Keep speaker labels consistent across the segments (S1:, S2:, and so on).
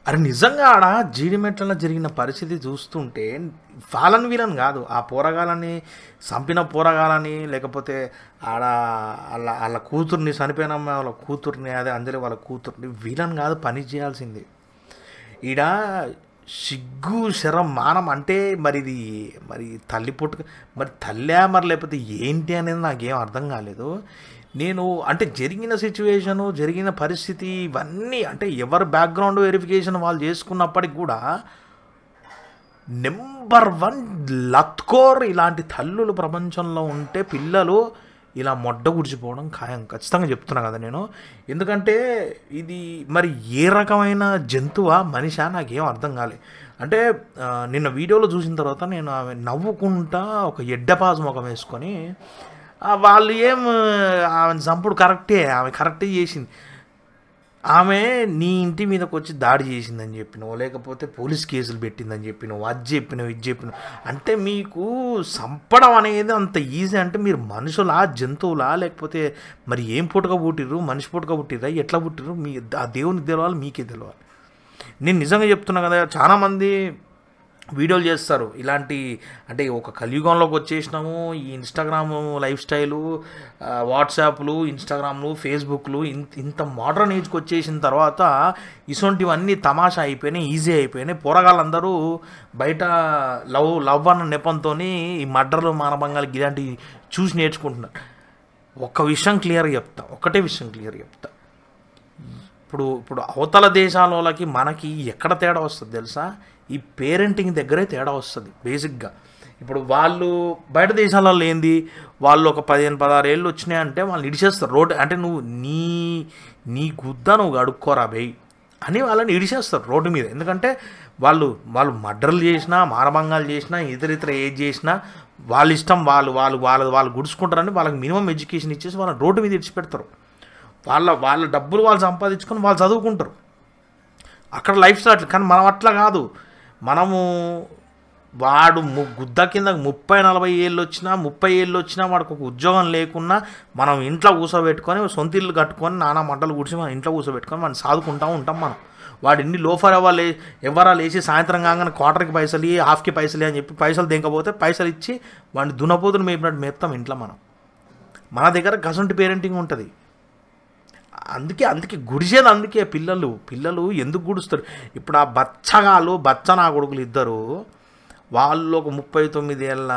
S1: అరే నిజంగా ఆడ జీడిమెట్లలో జరిగిన పరిస్థితి చూస్తుంటే వాళ్ళని వీళ్ళని కాదు, ఆ పోరగాలని చంపిన పోరగాలని, లేకపోతే ఆడ వాళ్ళ కూతుర్ని చనిపోయిన అమ్మాయి వాళ్ళ కూతుర్ని, అదే అంజలి వాళ్ళ కూతుర్ని, వీళ్ళని కాదు పని చేయాల్సింది. ఈడ సిగ్గు శరం మానం అంటే మరి ఇది మరి తల్లి పుట్టుక మరి తల్లా మరి లేకపోతే ఏంటి అనేది నాకేం అర్థం కాలేదు. నేను అంటే జరిగిన సిచ్యువేషను, జరిగిన పరిస్థితి ఇవన్నీ అంటే ఎవరి బ్యాక్గ్రౌండ్ వెరిఫికేషన్ వాళ్ళు చేసుకున్నప్పటికి కూడా నెంబర్ వన్ లత్కోర్ ఇలాంటి తల్లులు ప్రపంచంలో ఉంటే పిల్లలు ఇలా మొడ్డ గుడిచిపోవడం ఖాయం, ఖచ్చితంగా చెప్తున్నా కదా నేను. ఎందుకంటే ఇది మరి ఏ రకమైన జంతువా మనిషా నాకేం అర్థం కాలే. అంటే నిన్న వీడియోలో చూసిన తర్వాత నేను ఆమె నవ్వుకుంటా ఒక ఎడ్డపాజు ముఖం వేసుకొని వాళ్ళు ఆమె చంపుడు కరెక్టే, ఆమె కరెక్టే చేసింది, ఆమె నీ ఇంటి మీదకి వచ్చి దాడి చేసిందని చెప్పినావు, లేకపోతే పోలీస్ కేసులు పెట్టిందని చెప్పినావు, అది చెప్పినావు, ఇది చెప్పినావు. అంటే మీకు చంపడం అనేది అంత ఈజీ అంటే మీరు మనుషులా జంతువులా, లేకపోతే మరి ఏం పుట్టుక పుట్టిర్రు, మనిషి పుట్టుక పుట్టిర్రా, ఎట్లా పుట్టిర్రు, మీ ఆ దేవునికి తెలవాలి, మీకే తెలవాలి. నేను నిజంగా చెప్తున్నా కదా, చాలామంది వీడియోలు చేస్తారు ఇలాంటి, అంటే ఒక కలియుగంలోకి వచ్చేసినాము, ఈ ఇన్స్టాగ్రాము లైఫ్ స్టైలు, వాట్సాప్లు, ఇన్స్టాగ్రామ్లు, ఫేస్బుక్లు ఇంత మోడర్న్ ఏజ్కి వచ్చేసిన తర్వాత ఇటువంటివన్నీ తమాషా అయిపోయినాయి, ఈజీ అయిపోయినాయి. పోరగాళ్ళందరూ బయట లవ్ అన్న నెపంతో ఈ మర్డర్లు, మానభంగాలు ఇలాంటివి చూసి నేర్చుకుంటున్నారు. ఒకటే విషయం క్లియర్గా చెప్తా, ఇప్పుడు అవతల దేశాల వాళ్ళకి మనకి ఎక్కడ తేడా వస్తుంది తెలుసా? ఈ పేరెంటింగ్ దగ్గరే తేడా వస్తుంది బేసిక్గా. ఇప్పుడు వాళ్ళు బయట దేశాలలో ఏంది, వాళ్ళు ఒక 15-16 ఏళ్ళు వచ్చినాయంటే వాళ్ళని ఇడిచేస్తారు రోడ్డు, అంటే నువ్వు నీ గుద్ద నువ్వు అడుక్కోరా బేయ్ అని వాళ్ళని ఇడిచేస్తారు రోడ్డు మీద. ఎందుకంటే వాళ్ళు మర్డర్లు చేసినా, మానభంగాలు చేసినా, ఇతర ఏది చేసినా వాళ్ళ ఇష్టం, వాళ్ళు గుడుచుకుంటారని వాళ్ళకి మినిమం ఎడ్యుకేషన్ ఇచ్చేసి వాళ్ళని రోడ్డు మీద ఇడిచిపెడతారు. వాళ్ళ డబ్బులు వాళ్ళు సంపాదించుకొని వాళ్ళు చదువుకుంటారు, అక్కడ లైఫ్ స్టైల్. కానీ మనం అట్లా కాదు, మనము వాడు గుద్ద కింద 30-40 ఏళ్ళు వచ్చినా, 30 ఏళ్ళు వచ్చినా వాడికి ఒక ఉద్యోగం లేకున్నా మనం ఇంట్లో కూర్చోబెట్టుకొని, సొంత ఇల్లు కట్టుకొని, నానా మంటలు కూర్చి మనం ఇంట్లో కూర్చోబెట్టుకొని మనం సాదుకుంటూ ఉంటాం. వాడు ఇన్ని లోఫర్ ఎవరా లేచి సాయంత్రం కాగానే క్వార్టర్కి పైసలు, హాఫ్కి పైసలు అని చెప్పి పైసలు దింకపోతే పైసలు ఇచ్చి వాడిని దున్నపోతుని మేపినట్టు మేపుతాం ఇంట్లో మనం. మన దగ్గర గసంటి పేరెంటింగ్ ఉంటుంది. అందుకే గుడిచేది. అందుకే పిల్లలు ఎందుకు గుడుస్తారు? ఇప్పుడు ఆ బచ్చ నా కొడుకులు ఇద్దరు, వాళ్ళు ఒక 39 ఏళ్ళ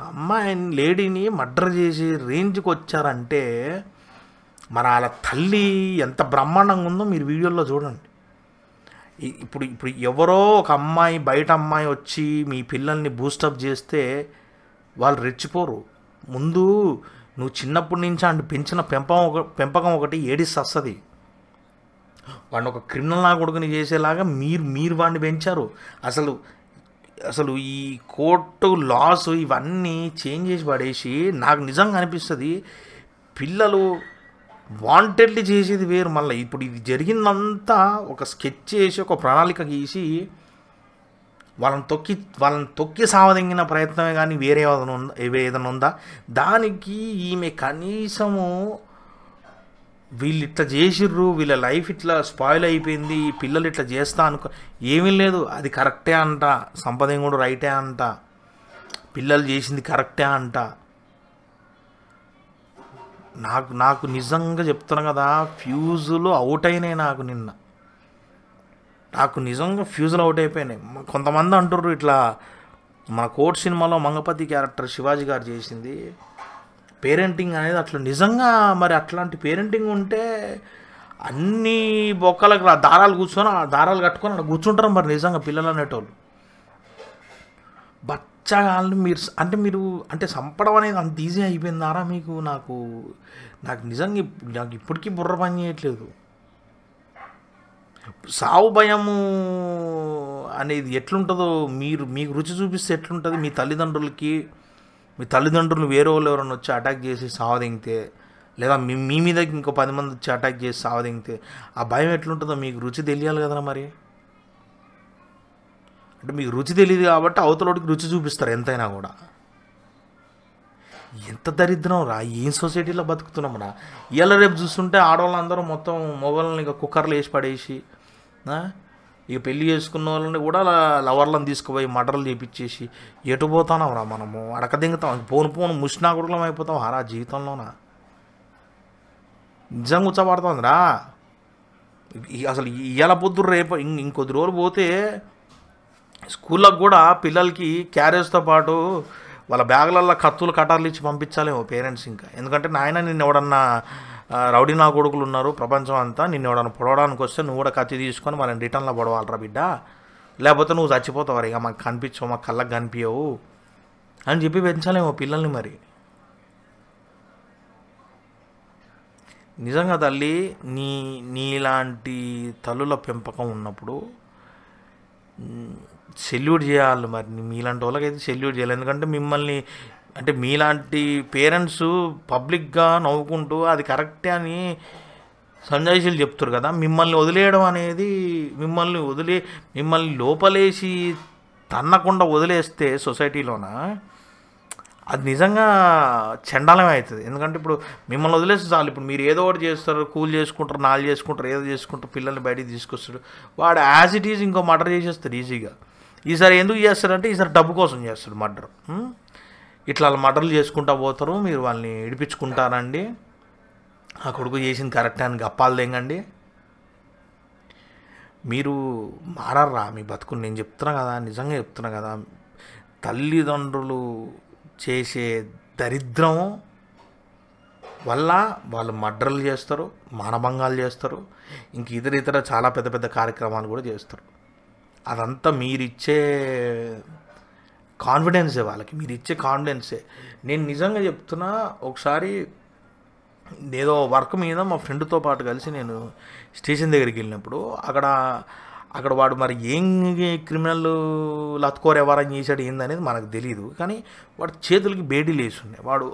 S1: అమ్మాయిని, లేడీని మర్డర్ చేసి రేంజ్కి వచ్చారంటే మరి వాళ్ళ తల్లి ఎంత బ్రహ్మాండంగా ఉందో మీరు వీడియోలో చూడండి. ఇప్పుడు ఎవరో ఒక అమ్మాయి, బయట అమ్మాయి వచ్చి మీ పిల్లల్ని బూస్టప్ చేస్తే వాళ్ళు రెచ్చిపోరు. ముందు నువ్వు చిన్నప్పటి నుంచి అంటే పెంచిన పెంపకం ఒకటి ఏడిసి వస్తుంది. వాడిని ఒక క్రిమినల్ నా కొడుకుని చేసేలాగా మీరు వాడిని పెంచారు. అసలు ఈ కోర్టు లాస్ ఇవన్నీ చేంజ్ చేసి పడేసి నాకు నిజంగా అనిపిస్తుంది పిల్లలు వాంటెడ్లీ చేసేది వేరు. మళ్ళీ ఇప్పుడు ఇది జరిగిందంతా ఒక స్కెచ్ చేసి, ఒక ప్రణాళిక గీసి వాళ్ళని తొక్కి సావదగిన ప్రయత్నమే కానీ వేరే ఏదైనా ఉందా? దానికి ఈమె కనీసము వీళ్ళు ఇట్లా చేసిర్రు, వీళ్ళ లైఫ్ ఇట్లా స్పాయిల్ అయిపోయింది, పిల్లలు ఇట్లా చేస్తా అనుకో, ఏమీ లేదు. అది కరెక్టే అంట, సంపద కూడా రైటే అంట, పిల్లలు చేసింది కరెక్టే అంట. నాకు నిజంగా చెప్తున్నా కదా, ఫ్యూజులు అవుట్ అయినాయి నాకు నిజంగా ఫ్యూజులు అవుట్ అయిపోయినాయి. కొంతమంది అంటుర్రు ఇట్లా, మన కోర్ట్ సినిమాలో మంగపతి క్యారెక్టర్ శివాజీ గారు చేసింది పేరెంటింగ్ అనేది అట్లా. నిజంగా మరి అట్లాంటి పేరెంటింగ్ ఉంటే అన్ని బొక్కలకు దారాలు కట్టుకొని అక్కడ కూర్చుంటారు మరి నిజంగా పిల్లలు అనేటోళ్ళు. బచ్చగాళ్ళని మీరు చంపడం అనేది అంత ఈజీ అయిపోయిందారా మీకు? నాకు నిజంగా నాకు ఇప్పటికీ బుర్ర పని చేయట్లేదు. సావు భయము అనేది ఎట్లుంటుందో మీకు రుచి చూపిస్తే ఎట్లుంటుంది? మీ తల్లిదండ్రులు వేరే వాళ్ళు ఎవరైనా వచ్చి అటాక్ చేసి సావదింగితే, లేదా మీ మీద ఇంకో 10 మంది వచ్చి అటాక్ చేసి సావదింగితే ఆ భయం ఎట్లుంటుందో మీకు రుచి తెలియాలి కదా మరి. అంటే మీకు రుచి తెలియదు కాబట్టి అవతలోడికి రుచి చూపిస్తారు ఎంతైనా కూడా. ఎంత దరిద్రం రా, ఏం సొసైటీలో బతుకుతున్నాం రా. ఇవాళ రేపు చూస్తుంటే ఆడవాళ్ళందరూ మొత్తం మొగల్ని ఇక కుక్కర్లు వేసి పడేసి ఇక పెళ్లి చేసుకున్న వాళ్ళని కూడా లవర్లను తీసుకుపోయి మర్డర్లు చేపించేసి ఎటు పోతాం రా మనము, అడక దింగుతాం, పోను ముష్నా కొడుకులం అయిపోతాం రా జీవితంలోన. నిజం కూర్చోబడుతుందిరా. అసలు ఇవాళ పొద్దు రేపు ఇంకొద్ది రోజులు పోతే స్కూళ్ళకు కూడా పిల్లలకి క్యారేజ్తో పాటు వాళ్ళ బ్యాగులలో కత్తులు కటార్లు ఇచ్చి పంపించాలేమో పేరెంట్స్. ఇంకా ఎందుకంటే నాయన నిన్ను ఎవడన్నా రౌడీ నా కొడుకులు ఉన్నారు ప్రపంచం అంతా, నిన్ను ఎవడన్నా పొడవడానికి వస్తే నువ్వు కూడా కత్తి తీసుకొని వాళ్ళని రిటర్న్లో పొడవాలరా బిడ్డ, లేకపోతే నువ్వు చచ్చిపోతావు, ఇక మాకు కనిపించవు, మాకు కళ్ళకు కనిపించవు అని చెప్పి పెంచాలేమో పిల్లల్ని. మరి నిజంగా తల్లి, నీలాంటి తల్లుల పెంపకం ఉన్నప్పుడు సెల్యూట్ చేయాలి. మరి మీలాంటి వాళ్ళకైతే సెల్యూట్ చేయాలి. ఎందుకంటే మిమ్మల్ని అంటే మీలాంటి పేరెంట్స్ పబ్లిక్గా నవ్వుకుంటూ అది కరెక్టే అని సంజాయిషీలు చెప్తారు కదా, మిమ్మల్ని వదిలేయడం అనేది, మిమ్మల్ని లోపలేసి తన్నకుండా వదిలేస్తే సొసైటీలోన అది నిజంగా చండాలమే అవుతుంది. ఎందుకంటే ఇప్పుడు మిమ్మల్ని వదిలేస్తే చాలు, ఇప్పుడు మీరు ఏదో ఒకటి చేస్తారు, కూల్ చేసుకుంటారు, నాలుగు చేసుకుంటారు, ఏదో చేసుకుంటారు, పిల్లల్ని బయటికి తీసుకొస్తాడు, వాడు యాజ్ ఇట్ ఈజ్ ఇంకో మర్డర్ చేసేస్తాడు ఈజీగా. ఈసారి ఎందుకు చేస్తారంటే ఈసారి డబ్బు కోసం చేస్తాడు మర్డర్. ఇట్లా మర్డర్లు చేసుకుంటా పోతారు, మీరు వాళ్ళని ఇడిపించుకుంటారండి, ఆ కొడుకు చేసింది కరెక్ట్ అని గప్పాలు తెంగండి. మీరు మారర్రా మీ బతుకుని. నేను చెప్తున్నా కదా, నిజంగా చెప్తున్నా కదా, తల్లిదండ్రులు చేసే దరిద్రం వల్ల వాళ్ళు మర్డర్లు చేస్తారు, మానభంగాలు చేస్తారు, ఇంక ఇతర చాలా పెద్ద పెద్ద కార్యక్రమాలు కూడా చేస్తారు. అదంతా మీరిచ్చే కాన్ఫిడెన్సే, వాళ్ళకి మీరు ఇచ్చే కాన్ఫిడెన్సే. నేను నిజంగా చెప్తున్నా, ఒకసారి ఏదో వర్క్ మీద మా ఫ్రెండ్తో పాటు కలిసి నేను స్టేషన్ దగ్గరికి వెళ్ళినప్పుడు అక్కడ వాడు మరి ఏం క్రిమినల్ లత్కోర్ ఎవరని చేశాడు ఏందనేది మనకు తెలియదు, కానీ వాడు చేతులకి బేడీలు వేసి ఉన్నాయి. వాడు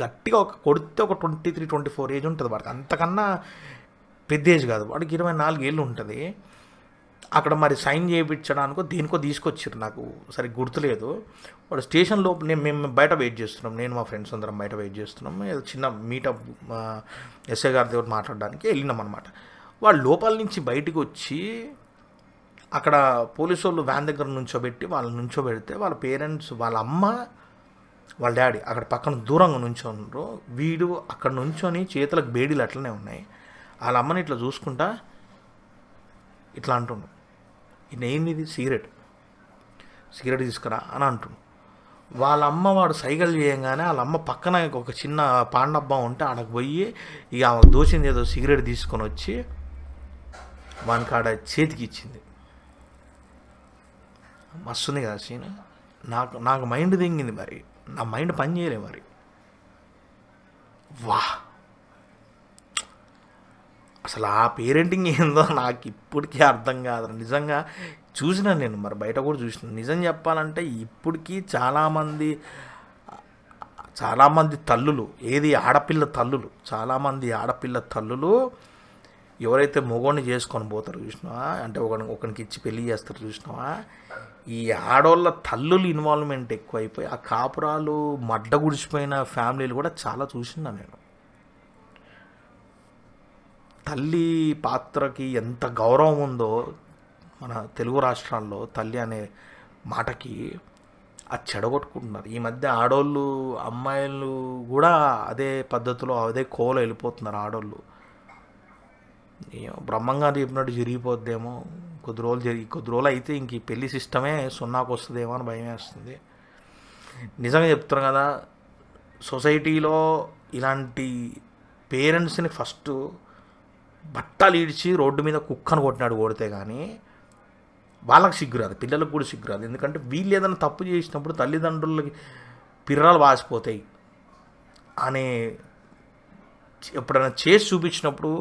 S1: గట్టిగా కొడితే ఒక 23-24 ఏజ్ ఉంటుంది వాడికి, అంతకన్నా పెద్ద ఏజ్ కాదు, వాడికి 24 ఏళ్ళు ఉంటుంది. అక్కడ మరి సైన్ చేయించడానికో దేనికో తీసుకొచ్చారు, నాకు సరిగ్గా గుర్తులేదు. వాడు స్టేషన్లో మేము బయట వెయిట్ చేస్తున్నాం, నేను మా ఫ్రెండ్స్ అందరం బయట వెయిట్ చేస్తున్నాం, ఏదో చిన్న మీటప్ ఎస్ఐ గారి దగ్గర మాట్లాడడానికి వెళ్ళినాం అనమాట. వాళ్ళు లోపల నుంచి బయటకు వచ్చి అక్కడ పోలీసు వాళ్ళు వ్యాన్ దగ్గర నుంచోబెట్టి నుంచోబెడితే వాళ్ళ పేరెంట్స్, వాళ్ళ అమ్మ, వాళ్ళ డాడీ అక్కడ పక్కన దూరంగా నుంచోన్నారు. వీడు అక్కడ నుంచొని చేతులకు బేడీలు అట్లనే ఉన్నాయి. వాళ్ళ అమ్మని ఇట్లా చూసుకుంటా ఇట్లా అంటుండు, ఏంది సిగరెట్ తీసుకురా అని అంటుండు. వాళ్ళ అమ్మ వాడు సైకిల్ చేయంగానే వాళ్ళ అమ్మ పక్కన ఒక చిన్న పాన్ డబ్బా ఉంటే ఆడకు పోయి ఇక ఆమె దోచింది ఏదో సిగరెట్ తీసుకొని వచ్చి వానికి ఆడ చేతికి ఇచ్చింది. మస్తుంది కదా సీన్. నాకు మైండ్ దింగింది, మరి నా మైండ్ పని చేయలే మరి. వా, అసలు ఆ పేరెంటింగ్ ఏందో నాకు ఇప్పటికీ అర్థం కాదు. నిజంగా చూసినా నేను, మరి బయట కూడా చూసిన. నిజం చెప్పాలంటే ఇప్పటికీ చాలామంది తల్లులు, చాలామంది ఆడపిల్ల తల్లులు ఎవరైతే మొగోడిని చేసుకొని పోతారు చూసినావా, అంటే ఒకరికి ఇచ్చి పెళ్లి చేస్తారు చూసినావా, ఈ ఆడోళ్ళ తల్లులు ఇన్వాల్వ్మెంట్ ఎక్కువైపోయి ఆ కాపురాలు మడ్డ గుడిచిపోయిన ఫ్యామిలీలు కూడా చాలా చూసినా నేను. తల్లి పాత్రకి ఎంత గౌరవం ఉందో మన తెలుగు రాష్ట్రాల్లో తల్లి అనే మాటకి అది చెడగొట్టుకుంటున్నారు. ఈ మధ్య ఆడోళ్ళు, అమ్మాయిలు కూడా అదే పద్ధతిలో అదే కోలో వెళ్ళిపోతున్నారు ఆడోళ్ళు. బ్రహ్మంగారు చెప్పినట్టు జరిగిపోద్దేమో, కొద్ది రోజులు అయితే ఇంక ఈ పెళ్లి సిస్టమే సున్నాకు వస్తుందేమో అని భయం వేస్తుంది. నిజంగా చెప్తున్నాను కదా, సొసైటీలో ఇలాంటి పేరెంట్స్ని ఫస్ట్ బట్టలు ఈడ్చి రోడ్డు మీద కుక్కను కొడితే కానీ వాళ్ళకి సిగ్గురాదు, పిల్లలకు కూడా సిగ్గురాదు. ఎందుకంటే వీళ్ళు ఏదైనా తప్పు చేసినప్పుడు తల్లిదండ్రులకి పిర్రాలు వాసిపోతాయి అనే ఎప్పుడైనా చేసి చూపించినప్పుడు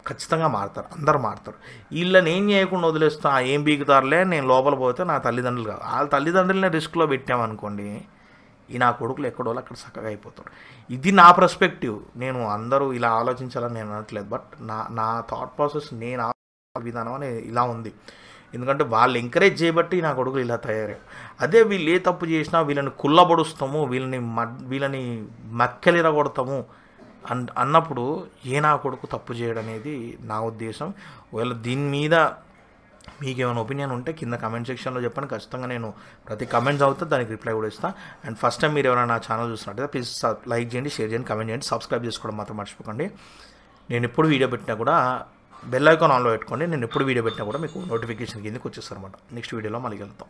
S1: ఖచ్చితంగా మారుతారు, అందరు మారుతారు. వీళ్ళని ఏం చేయకుండా వదిలేస్తా, ఏం బీగుతారులే, నేను లోపల పోతే నా తల్లిదండ్రులు కాదు, వాళ్ళ తల్లిదండ్రులనే రిస్క్లో పెట్టామనుకోండి, ఈ నా కొడుకులు ఎక్కడో అక్కడ చక్కగా అయిపోతాడు. ఇది నా పర్స్పెక్టివ్. నేను అందరూ ఇలా ఆలోచించాలని నేను అనట్లేదు, బట్ నా థాట్ ప్రాసెస్, నేను విధానం అని ఇలా ఉంది. ఎందుకంటే వాళ్ళు ఎంకరేజ్ చేయబట్టి నా కొడుకులు ఇలా తయారయ్యారు. అదే వీళ్ళు ఏ తప్పు చేసినా వీళ్ళని కుల్లబడుస్తాము, వీళ్ళని మక్కెలిరగొడతాము, అన్నప్పుడు ఏ నా కొడుకు తప్పు చేయడం అనేది నా ఉద్దేశం. ఒకవేళ దీని మీద మీకేమైనా ఒపీనియన్ ఉంటే కింద కమెంట్ సెక్షన్లో చెప్పండి. ఖచ్చితంగా నేను ప్రతి కమెంట్స్ అవుతా, దానికి రిప్లై కూడా ఇస్తాను. అండ్ ఫస్ట్ టైం మీరు ఎవరైనా నా ఛానల్ చూస్తున్నట్టయితే ప్లీజ్ లైక్ చేయండి, షేర్ చేయండి, కమెంట్ చేయండి, సబ్స్క్రైబ్ చేసుకోవడం మాత్రం మర్చిపోకండి. నేను ఎప్పుడు వీడియో పెట్టినా కూడా బెల్ ఐకాన్ ఆన్లో పెట్టుకోండి. నేను ఎప్పుడు వీడియో పెట్టినా కూడా మీకు నోటిఫికేషన్ కిందకి వచ్చేస్తారు అనమాట. నెక్స్ట్ వీడియోలో మళ్ళీ వెళ్తాం.